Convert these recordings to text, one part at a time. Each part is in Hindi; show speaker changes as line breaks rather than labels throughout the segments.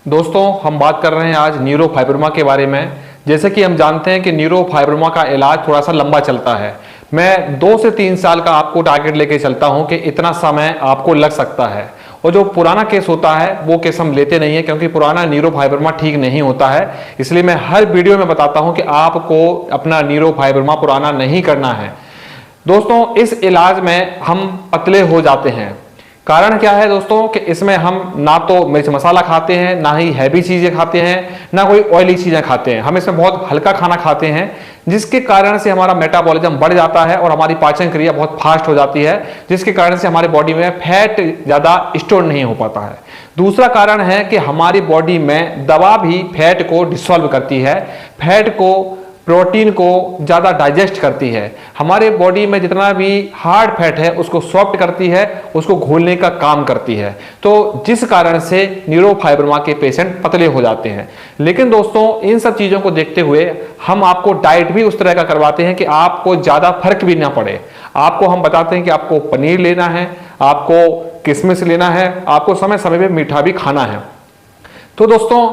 दोस्तों हम बात कर रहे हैं आज न्यूरोफाइब्रोमा के बारे में। जैसे कि हम जानते हैं कि न्यूरोफाइब्रोमा का इलाज थोड़ा सा लंबा चलता है। मैं 2 से 3 साल का आपको टारगेट लेके चलता हूं कि इतना समय आपको लग सकता है। और जो पुराना केस होता है वो केस हम लेते नहीं है, क्योंकि पुराना न्यूरोफाइब्रोमा ठीक नहीं होता है। इसलिए मैं हर वीडियो में बताता हूं कि आपको अपना न्यूरोफाइब्रोमा पुराना नहीं करना है। दोस्तों इस इलाज में हम पतले हो जाते हैं। कारण क्या है दोस्तों कि इसमें हम ना तो मिर्च मसाला खाते हैं, ना ही हैवी चीजें खाते हैं, ना कोई ऑयली चीजें खाते हैं। हम इसमें बहुत हल्का खाना खाते हैं, जिसके कारण से हमारा मेटाबॉलिज्म बढ़ जाता है और हमारी पाचन क्रिया बहुत फास्ट हो जाती है, जिसके कारण से हमारे बॉडी में फैट ज्यादा स्टोर नहीं हो पाता है। दूसरा कारण है कि हमारी बॉडी में दवा भी फैट को डिसॉल्व करती है, फैट को प्रोटीन को ज़्यादा डाइजेस्ट करती है। हमारे बॉडी में जितना भी हार्ड फैट है उसको सॉफ्ट करती है, उसको घोलने का काम करती है। तो जिस कारण से न्यूरोफाइब्रोमा के पेशेंट पतले हो जाते हैं। लेकिन दोस्तों इन सब चीज़ों को देखते हुए हम आपको डाइट भी उस तरह का करवाते हैं कि आपको ज़्यादा फर्क भी ना पड़े। आपको हम बताते हैं कि आपको पनीर लेना है, आपको किशमिश लेना है, आपको समय समय पर मीठा भी खाना है। तो दोस्तों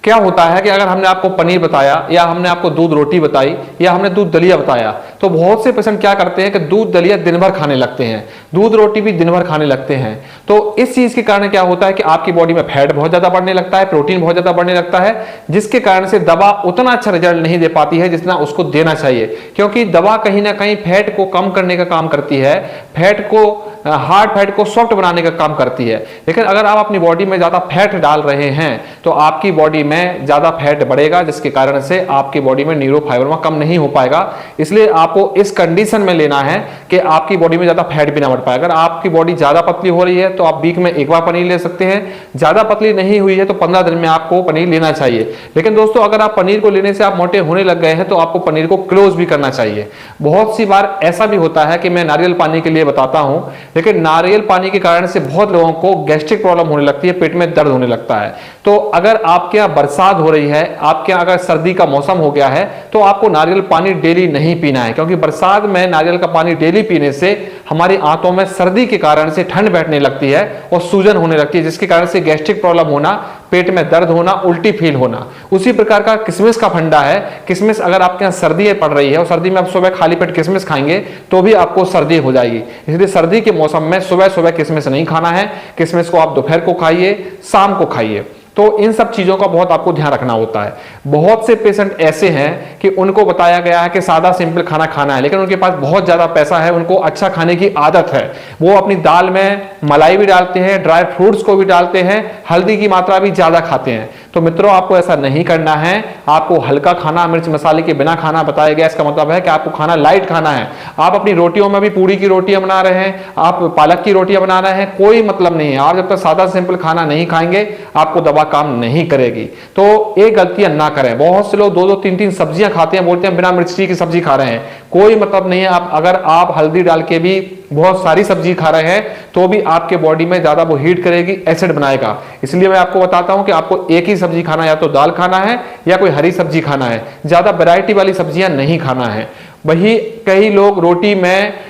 क्या होता है कि अगर हमने आपको पनीर बताया, या हमने आपको दूध रोटी बताई, या हमने दूध दलिया बताया, तो बहुत से पेशेंट क्या करते हैं कि दूध दलिया दिन भर खाने लगते हैं, दूध रोटी भी दिन भर खाने लगते हैं। तो इस चीज के कारण क्या होता है कि आपकी बॉडी में फैट बहुत ज्यादा बढ़ने लगता है, प्रोटीन बहुत ज्यादा बढ़ने लगता है, जिसके कारण से दवा उतना अच्छा रिजल्ट नहीं दे पाती है जितना उसको देना चाहिए। क्योंकि दवा कहीं ना कहीं फैट को कम करने का काम करती है, फैट को हार्ड फैट को सॉफ्ट बनाने का काम करती है। लेकिन अगर आप अपनी बॉडी में ज्यादा फैट डाल रहे हैं तो आपकी बॉडी में ज्यादा फैट बढ़ेगा, जिसके कारण से आपकी बॉडी में न्यूरोफाइब्रोमा कम नहीं हो पाएगा। इसलिए आपको इस कंडीशन में लेना है कि आपकी बॉडी में ज्यादा फैट भी ना बढ़ पाए। अगर आपकी बॉडी ज्यादा पतली हो रही है तो आप वीक में एक बार पनीर ले सकते हैं, ज्यादा पतली नहीं हुई है तो 15 दिन में आपको पनीर लेना चाहिए। लेकिन दोस्तों अगर आप पनीर को लेने से आप मोटे होने लग गए हैं तो आपको पनीर को क्लोज भी करना चाहिए। बहुत सी बार ऐसा भी होता है कि मैं नारियल पानी के लिए बताता हूं, लेकिन नारियल पानी के कारण से बहुत लोगों को गैस्ट्रिक प्रॉब्लम होने लगती है, पेट में दर्द होने लगता है। तो अगर आपके यहाँ बरसात हो रही है, आपके यहाँ अगर सर्दी का मौसम हो गया है, तो आपको नारियल पानी डेली नहीं पीना है। क्योंकि बरसात में नारियल का पानी डेली पीने से हमारी आंतों में सर्दी के कारण से ठंड बैठने लगती है और सूजन होने लगती है, जिसके कारण से गैस्ट्रिक प्रॉब्लम होना, पेट में दर्द होना, उल्टी फील होना। उसी प्रकार का किशमिश का फंडा है। किशमिश अगर आपके यहाँ सर्दी पड़ रही है और सर्दी में आप सुबह खाली पेट किशमिश खाएंगे तो भी आपको सर्दी हो जाएगी। इसलिए सर्दी के मौसम में सुबह सुबह किशमिश नहीं खाना है। किशमिश को आप दोपहर को खाइए, शाम को खाइए। तो इन सब चीजों का बहुत आपको ध्यान रखना होता है। बहुत से पेशेंट ऐसे हैं कि उनको बताया गया है कि सादा सिंपल खाना खाना है, लेकिन उनके पास बहुत ज्यादा पैसा है, उनको अच्छा खाने की आदत है, वो अपनी दाल में मलाई भी डालते हैं, ड्राई फ्रूट्स को भी डालते हैं, हल्दी की मात्रा भी ज्यादा खाते हैं। तो मित्रों आपको ऐसा नहीं करना है। आपको हल्का खाना, मिर्च मसाले के बिना खाना बताया गया। इसका मतलब है कि आपको खाना लाइट खाना है। आप अपनी रोटियों में भी पूरी की रोटियां बना रहे हैं, आप पालक की रोटियां बना रहे हैं, कोई मतलब नहीं है। आप जब तक सादा सिंपल खाना नहीं खाएंगे आपको दवा काम नहीं करेगी। तो ये गलतियां ना करें। बहुत से लोग 2-2, 3-3 सब्जियां खाते हैं, बोलते हैं बिना मिर्ची की सब्जी खा रहे हैं, कोई मतलब नहीं है। आप अगर आप हल्दी डाल के भी बहुत सारी सब्जी खा रहे हैं तो भी आपके बॉडी में ज्यादा वो हीट करेगी, एसिड बनाएगा। इसलिए मैं आपको बताता हूं कि आपको एक ही सब्जी खाना, या तो दाल खाना है या कोई हरी सब्जी खाना है, ज्यादा वैरायटी वाली सब्जियां नहीं खाना है। वही कई लोग रोटी में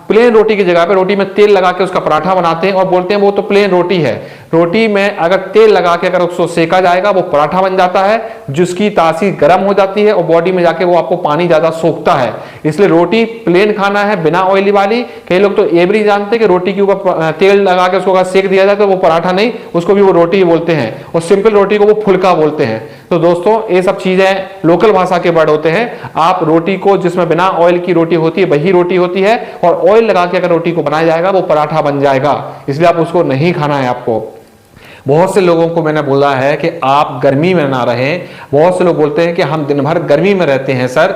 प्लेन रोटी की जगह पे रोटी में तेल लगा के उसका पराठा बनाते हैं और बोलते हैं वो तो प्लेन रोटी है। रोटी में अगर तेल लगा के अगर उसको सेका जाएगा वो पराठा बन जाता है, जिसकी तासीर गर्म हो जाती है और बॉडी में जाके वो आपको पानी ज्यादा सोखता है। इसलिए रोटी प्लेन खाना है, बिना ऑयली वाली। कई लोग तो ये भी नहीं जानते कि रोटी के ऊपर तेल लगा के उसको अगर सेक दिया जाए तो वो पराठा नहीं, उसको भी वो रोटी बोलते हैं, और सिंपल रोटी को वो फुल्का बोलते हैं। तो दोस्तों ये सब चीजें लोकल भाषा के वर्ड होते हैं। आप रोटी को, जिसमें बिना ऑयल की रोटी होती है वही रोटी होती है, और ऑयल लगा के अगर रोटी को बनाया जाएगा वो पराठा बन जाएगा। इसलिए आप उसको नहीं खाना है आपको। बहुत से लोगों को मैंने बोला है कि आप गर्मी में ना रहें। बहुत से लोग बोलते हैं कि हम दिन भर गर्मी में रहते हैं सर,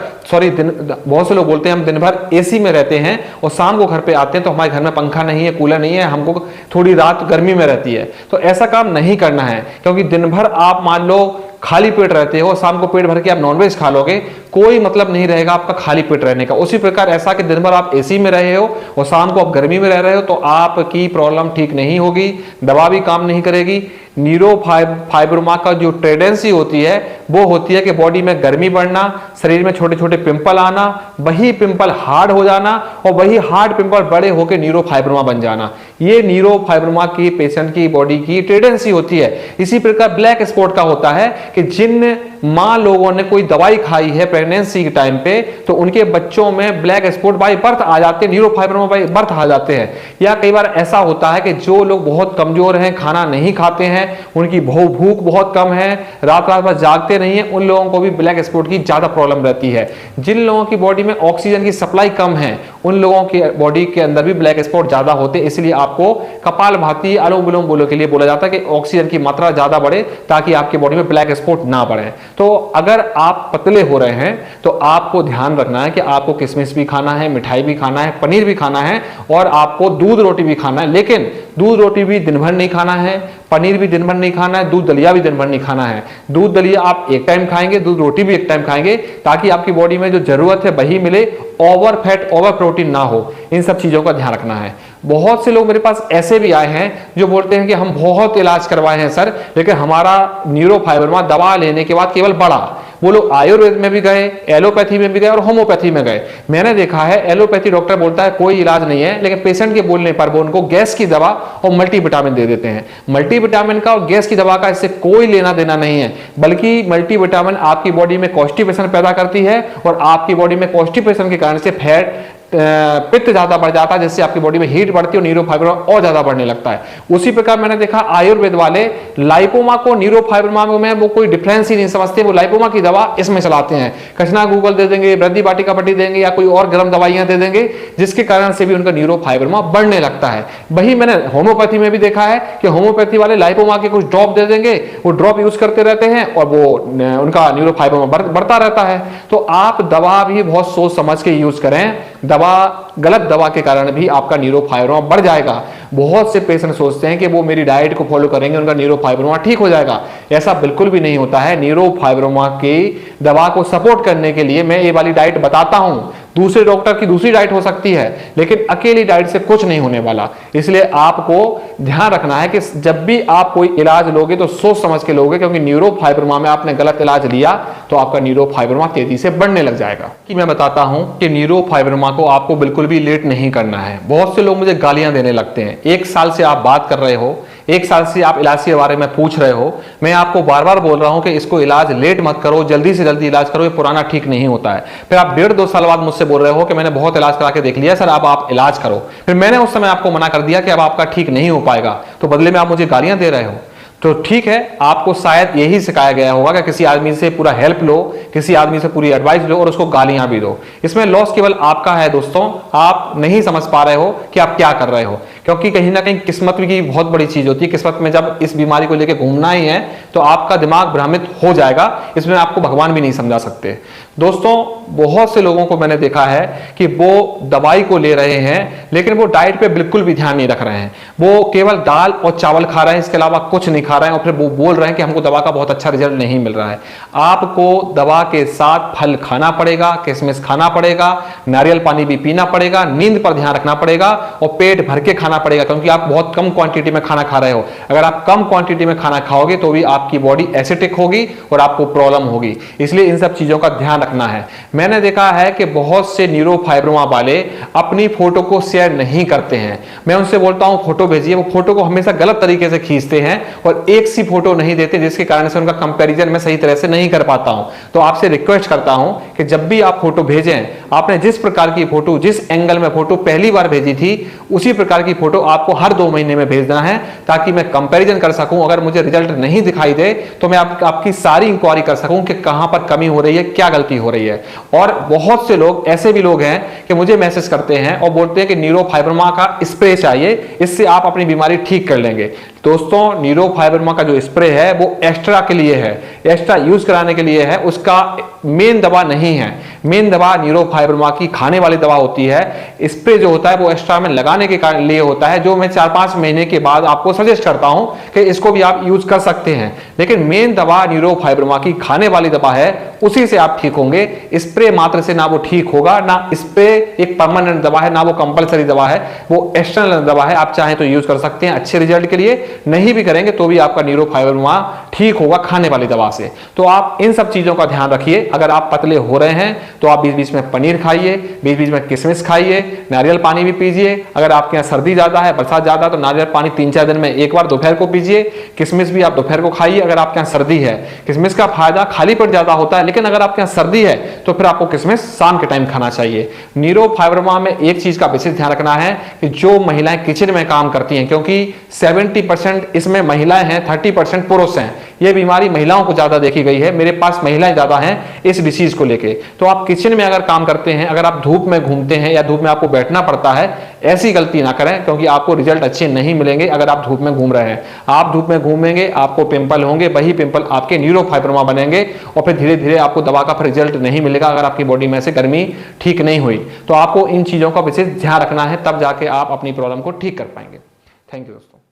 बहुत से लोग बोलते हैं हम दिन भर एसी में रहते हैं और शाम को घर पे आते हैं तो हमारे घर में पंखा नहीं है, कूलर नहीं है, हमको थोड़ी रात गर्मी में रहती है। तो ऐसा काम नहीं करना है, क्योंकि दिन भर आप मान लो खाली पेट रहते हो, शाम को पेट भर के आप नॉनवेज खा लोगे, कोई मतलब नहीं रहेगा आपका खाली पेट रहने का। उसी प्रकार ऐसा कि दिन भर आप एसी में रहे हो और शाम को आप गर्मी में रह रहे हो तो आपकी प्रॉब्लम ठीक नहीं होगी, दवा भी काम नहीं करेगी। न्यूरोफाइब्रोमा का जो टेंडेंसी होती है वो होती है कि बॉडी में गर्मी बढ़ना, शरीर में छोटे छोटे पिंपल आना, वही पिंपल हार्ड हो जाना और वही हार्ड पिंपल बड़े होकर न्यूरोफाइब्रोमा बन जाना। ये न्यूरोफाइब्रोमा की पेशेंट की बॉडी की टेंडेंसी होती है। इसी प्रकार ब्लैक स्पॉट का होता है कि जिन मां लोगों ने कोई दवाई खाई है प्रेगनेंसी के टाइम पे, तो उनके बच्चों में ब्लैक स्पॉट बाय बर्थ आ जाते हैं, न्यूरोफाइब्रोमा बाय बर्थ आ जाते हैं। या कई बार ऐसा होता है कि जो लोग बहुत कमजोर हैं, खाना नहीं खाते हैं, उनकी भूख बहुत कम है, रात रात भर जागते नहीं है, उन लोगों को भी ब्लैक स्पॉट की ज्यादा प्रॉब्लम रहती है। जिन लोगों की बॉडी में ऑक्सीजन की सप्लाई कम है, उन लोगों की बॉडी के अंदर भी ब्लैक स्पॉट ज्यादा होते हैं। इसलिए आपको कपालभाति, अनुलोम विलोम बोलो के लिए बोला जाता है कि ऑक्सीजन की मात्रा ज्यादा बढ़े ताकि आपकी बॉडी में ब्लैक स्पॉट ना बढ़े। तो अगर आप पतले हो रहे हैं तो आपको ध्यान रखना है कि आपको किशमिश भी खाना है, मिठाई भी खाना है, पनीर भी खाना है और आपको दूध रोटी भी खाना है। लेकिन दूध रोटी भी दिन भर नहीं खाना है, पनीर भी दिन भर नहीं खाना है, दूध दलिया भी दिन भर नहीं खाना है। दूध दलिया आप एक टाइम खाएंगे, दूध रोटी भी एक टाइम खाएंगे, ताकि आपकी बॉडी में जो जरूरत है वही मिले, ओवर फैट ओवर प्रोटीन ना हो। इन सब चीजों का ध्यान रखना है। बहुत से लोग मेरे पास ऐसे भी आए हैं जो बोलते हैं कि हम बहुत इलाज करवाए हैं सर, लेकिन हमारा न्यूरोफाइब्रोमा दवा लेने के बाद केवल बढ़ा। वो लोग आयुर्वेद में भी गए, एलोपैथी में भी गए और होम्योपैथी में गए। मैंने देखा है एलोपैथी डॉक्टर बोलता है कोई इलाज नहीं है, लेकिन पेशेंट के बोलने पर वो उनको गैस की दवा और मल्टीविटामिन दे देते हैं। मल्टीविटामिन का और गैस की दवा का इससे कोई लेना देना नहीं है, बल्कि मल्टीविटामिन आपकी बॉडी में कॉन्स्टिपेशन पैदा करती है और आपकी बॉडी में कॉन्स्टिपेशन के कारण से फैट, पित्त ज्यादा बढ़ जाता है, जिससे आपकी बॉडी में हीट बढ़ती है और न्यूरोफाइब्रोमा और ज्यादा बढ़ने लगता है। उसी प्रकार मैंने देखा आयुर्वेद वाले लाइपोमा को न्यूरोफाइब्रोमा में वो कोई डिफरेंस ही नहीं समझते, वो लाइपोमा की दवा इसमें चलाते हैं। कचना गूगल दे देंगे, वृद्धि वाटिका पट्टी देंगे या कोई और गर्म दवाइयां दे देंगे, जिसके कारण से भी उनका न्यूरोफाइब्रोमा बढ़ने लगता है। वही मैंने होम्योपैथी में भी देखा है कि होम्योपैथी वाले लाइपोमा के कुछ ड्रॉप दे देंगे, वो ड्रॉप यूज करते रहते हैं और वो उनका न्यूरोफाइब्रोमा बढ़ता रहता है। तो आप दवा भी बहुत सोच समझ के यूज करें। गलत दवा के कारण भी आपका न्यूरोफाइब्रोमा बढ़ जाएगा। बहुत से पेशेंट सोचते हैं कि वो मेरी डाइट को फॉलो करेंगे उनका न्यूरोफाइब्रोमा ठीक हो जाएगा। ऐसा बिल्कुल भी नहीं होता है। न्यूरोफाइब्रोमा की दवा को सपोर्ट करने के लिए मैं ये वाली डाइट बताता हूं। दूसरे डॉक्टर की दूसरी डाइट हो सकती है, लेकिन अकेली डाइट से कुछ नहीं होने वाला। इसलिए आपको ध्यान रखना है कि जब भी आप कोई इलाज लोगे तो सोच समझ के लोगे, क्योंकि न्यूरोफाइब्रोमा में आपने गलत इलाज लिया तो आपका न्यूरोफाइब्रोमा तेजी से बढ़ने लग जाएगा। कि मैं बताता हूं कि न्यूरोफाइब्रोमा को आपको बिल्कुल भी लेट नहीं करना है। बहुत से लोग मुझे गालियां देने लगते हैं। 1 साल से आप बात कर रहे हो, 1 साल से आप इलाज के बारे में पूछ रहे हो, मैं आपको बार बार बोल रहा हूं कि इसको इलाज लेट मत करो, जल्दी से जल्दी इलाज करो, ये पुराना ठीक नहीं होता है। फिर आप 1.5-2 साल बाद मुझसे बोल रहे हो कि मैंने बहुत इलाज करा के देख लिया सर, अब आप इलाज करो। फिर मैंने उस समय आपको मना कर दिया कि अब आपका ठीक नहीं हो पाएगा, तो बदले में आप मुझे गालियां दे रहे हो। तो ठीक है, आपको शायद यही सिखाया गया होगा कि किसी आदमी से पूरा हेल्प लो, किसी आदमी से पूरी एडवाइस लो और उसको गालियां भी दो। इसमें लॉस केवल आपका है दोस्तों। आप नहीं समझ पा रहे हो कि आप क्या कर रहे हो, क्योंकि कहीं ना कहीं किस्मत की बहुत बड़ी चीज होती है। किस्मत में जब इस बीमारी को लेकर घूमना ही है तो आपका दिमाग भ्रमित हो जाएगा। इसमें आपको भगवान भी नहीं समझा सकते। दोस्तों, बहुत से लोगों को मैंने देखा है कि वो दवाई को ले रहे हैं, लेकिन वो डाइट पे बिल्कुल भी ध्यान नहीं रख रहे हैं। वो केवल दाल और चावल खा रहे हैं, इसके अलावा कुछ नहीं खा रहे हैं, और फिर वो बोल रहे हैं कि हमको दवा का बहुत अच्छा रिजल्ट नहीं मिल रहा है। आपको दवा के साथ फल खाना पड़ेगा, किशमिश खाना पड़ेगा, नारियल पानी भी पीना पड़ेगा, नींद पर ध्यान रखना पड़ेगा और पेट भर के खाना पड़ेगा, क्योंकि आप बहुत कम क्वांटिटी में खाना खा रहे हो। अगर आप कम क्वांटिटी में खाना खाओगे तो भी आपकी बॉडी एसिडिक होगी और आपको प्रॉब्लम होगी। इसलिए इन सब चीजों का ध्यान रखना है। मैंने देखा है कि बहुत से न्यूरोफाइब्रोमा वाले अपनी फोटो को शेयर नहीं करते हैं। मैं उनसे बोलता हूं फोटो भेजिए, वो फोटो को हमेशा गलत तरीके से खींचते हैं और एक सी फोटो नहीं देते, जिसके कारण से उनका कंपैरिजन मैं सही तरह से नहीं कर पाता हूं। तो आपसे रिक्वेस्ट करता हूं कि जब भी आप फोटो भेजें, आपने जिस प्रकार की फोटो, जिस एंगल में फोटो पहली बार भेजी थी, उसी प्रकार की फोटो आपको हर 2 महीने में भेजना है, ताकि मैं कंपैरिजन कर सकूं। अगर मुझे रिजल्ट नहीं दिखाई दे तो मैं आपकी सारी इंक्वायरी कर सकूं कि कहां पर कमी हो रही है, क्या गलती हो रही है। और बहुत से लोग ऐसे भी लोग हैं कि मुझे मैसेज करते हैं और बोलते हैं कि न्यूरोफाइब्रोमा का स्प्रे चाहिए, इससे आप अपनी बीमारी ठीक कर लेंगे। दोस्तों, न्यूरोफाइब्रोमा का जो स्प्रे है वो एक्स्ट्रा के लिए है, एक्स्ट्रा यूज कराने के लिए है। उसका मेन दवा नहीं है। मेन दवा न्यूरोफाइब्रोमा की खाने वाली दवा होती है। स्प्रे जो होता है वो एक्स्ट्रा में लगाने के लिए होता है, जो मैं 4-5 महीने के बाद आपको सजेस्ट करता हूं कि इसको भी आप यूज कर सकते हैं। लेकिन मेन दवा न्यूरोफाइब्रोमा की खाने वाली दवा है, उसी से आप ठीक होंगे। स्प्रे मात्र से ना वो ठीक होगा, ना स्प्रे एक परमानेंट दवा है, ना वो कंपलसरी दवा है, वो एक्सटर्नल दवा है। आप चाहें तो यूज कर सकते हैं अच्छे रिजल्ट के लिए, नहीं भी करेंगे तो भी आपका न्यूरोफाइब्रोमा ठीक होगा खाने वाली दवा से। तो आप इन सब चीजों का ध्यान रखिए। अगर आप पतले हो रहे हैं तो आप बीच बीच में पनीर खाइए, बीच बीच में किशमिश खाइए, नारियल पानी भी पीजिए। अगर आपके यहाँ सर्दी ज्यादा है, बरसात ज्यादा, तो नारियल पानी 3-4 दिन में एक बार दोपहर को पीजिए। किशमिश भी आप दोपहर को खाइए अगर आपके यहाँ सर्दी है। किशमिश का फायदा खाली पेट ज्यादा होता है, लेकिन अगर आपके यहाँ सर्दी है तो फिर आपको किशमिश शाम के टाइम खाना चाहिए। न्यूरोफाइब्रोमा में एक चीज का विशेष ध्यान रखना है कि जो महिलाएं किचन में काम करती हैं, क्योंकि 70% इसमें महिलाएं हैं, 30% पुरुष हैं। यह बीमारी महिलाओं को ज्यादा देखी गई है। मेरे पास महिलाएं ज्यादा हैं इस डिसीज को लेके। तो आप किचन में अगर काम करते हैं, अगर आप धूप में घूमते हैं या धूप में आपको बैठना पड़ता है, ऐसी गलती ना करें, क्योंकि आपको रिजल्ट अच्छे नहीं मिलेंगे। अगर आप धूप में घूम रहे हैं, आप धूप में घूमेंगे, आपको पिंपल होंगे, वही पिंपल आपके न्यूरोफाइब्रोमा बनेंगे और फिर धीरे धीरे आपको दवा का फिर रिजल्ट नहीं मिलेगा। अगर आपकी बॉडी में से गर्मी ठीक नहीं हुई तो आपको इन चीजों का विशेष ध्यान रखना है, तब जाके आप अपनी प्रॉब्लम को ठीक कर पाएंगे। थैंक यू दोस्तों।